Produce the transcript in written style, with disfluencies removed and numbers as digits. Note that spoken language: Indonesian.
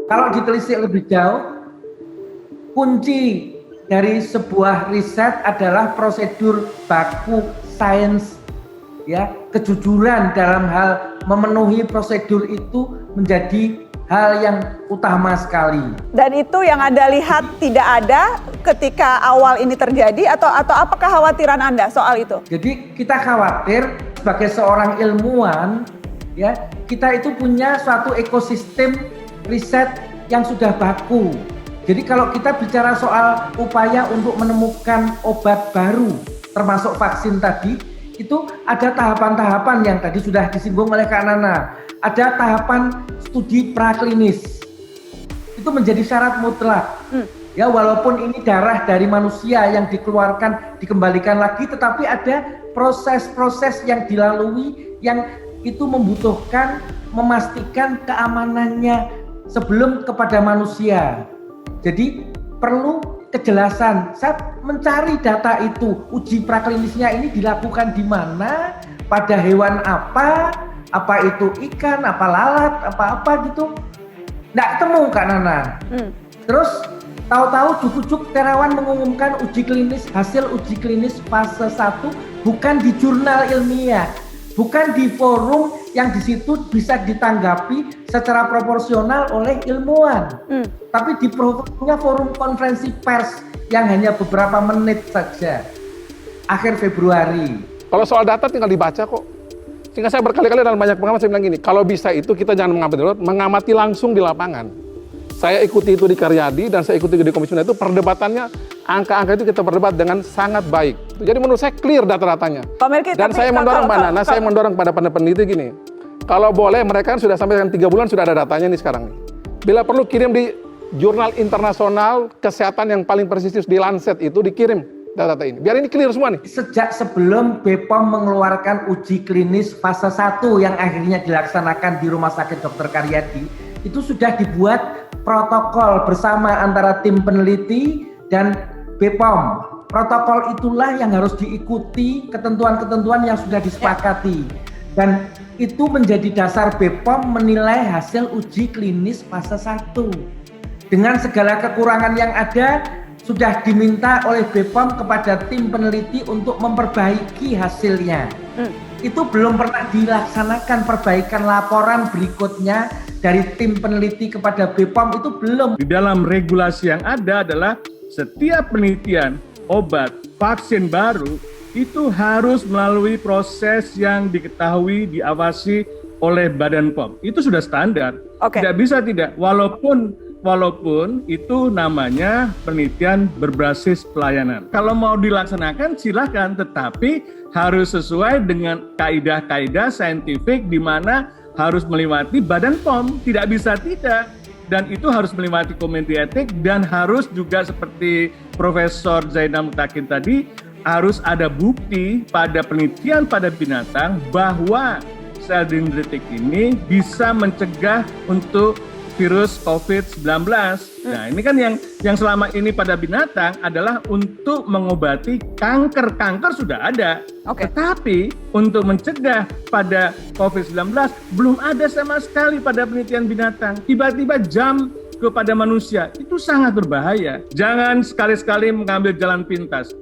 Kalau ditelisik lebih jauh, kunci dari sebuah riset adalah prosedur baku sains, ya, kejujuran dalam hal memenuhi prosedur itu menjadi hal yang utama sekali. Dan itu yang Anda lihat tidak ada ketika awal ini terjadi atau apa kekhawatiran Anda soal itu? Jadi kita khawatir sebagai seorang ilmuwan, ya, kita itu punya suatu ekosistem riset yang sudah baku. Jadi kalau kita bicara soal upaya untuk menemukan obat baru, termasuk vaksin tadi, itu ada tahapan-tahapan yang tadi sudah disinggung oleh Kak Nana. Ada tahapan studi praklinis. Itu menjadi syarat mutlak. Ya, walaupun ini darah dari manusia yang dikeluarkan, dikembalikan lagi, tetapi ada proses-proses yang dilalui yang itu membutuhkan memastikan keamanannya sebelum kepada manusia. Jadi perlu kejelasan. Saya mencari data itu, uji praklinisnya ini dilakukan di mana, pada hewan apa itu ikan, apa lalat, apa gitu. Nggak ketemu Kak Nana. Terus tahu-tahu jujuk-jujuk Terawan mengumumkan hasil uji klinis fase 1 bukan di jurnal ilmiah, bukan di forum yang di situ bisa ditanggapi secara proporsional oleh ilmuwan, tapi di forum konferensi pers yang hanya beberapa menit saja, akhir Februari. Kalau soal data tinggal dibaca kok. Sehingga saya berkali-kali dalam banyak pengamat saya bilang gini, kalau bisa itu kita jangan mengamati langsung di lapangan. Saya ikuti itu di Karyadi dan saya ikuti di Komisi 9 itu perdebatannya, angka-angka itu kita berdebat dengan sangat baik. Jadi menurut saya clear data-datanya. Dan saya mendorong Mbak Nana, saya mendorong pada peneliti gini, kalau boleh mereka kan sudah sampai 3 bulan sudah ada datanya nih sekarang nih. Bila perlu kirim di jurnal internasional kesehatan yang paling prestisius di Lancet itu dikirim data-data ini. Biar ini clear semua nih. Sejak sebelum BPOM mengeluarkan uji klinis fase 1 yang akhirnya dilaksanakan di Rumah Sakit Dr. Karyadi, itu sudah dibuat protokol bersama antara tim peneliti dan BPOM. Protokol itulah yang harus diikuti, ketentuan-ketentuan yang sudah disepakati. Dan itu menjadi dasar BPOM menilai hasil uji klinis fase 1. Dengan segala kekurangan yang ada, sudah diminta oleh BPOM kepada tim peneliti untuk memperbaiki hasilnya. Itu belum pernah dilaksanakan perbaikan laporan berikutnya dari tim peneliti kepada BPOM, itu belum. Di dalam regulasi yang ada adalah setiap penelitian obat, vaksin baru itu harus melalui proses yang diketahui, diawasi oleh Badan POM. Itu sudah standar. Tidak bisa tidak, walaupun itu namanya penelitian berbasis pelayanan. Kalau mau dilaksanakan silakan, tetapi harus sesuai dengan kaidah-kaidah saintifik di mana harus melewati Badan POM, tidak bisa tidak. Dan itu harus melewati komite etik dan harus juga seperti Profesor Zainal Mutakin tadi, harus ada bukti pada penelitian pada binatang bahwa sel dendritik ini bisa mencegah untuk virus COVID-19. Nah, ini kan yang selama ini pada binatang adalah untuk mengobati kanker. Kanker sudah ada. Tetapi untuk mencegah pada COVID-19 belum ada sama sekali pada penelitian binatang. Tiba-tiba jam kepada manusia, itu sangat berbahaya. Jangan sekali-sekali mengambil jalan pintas.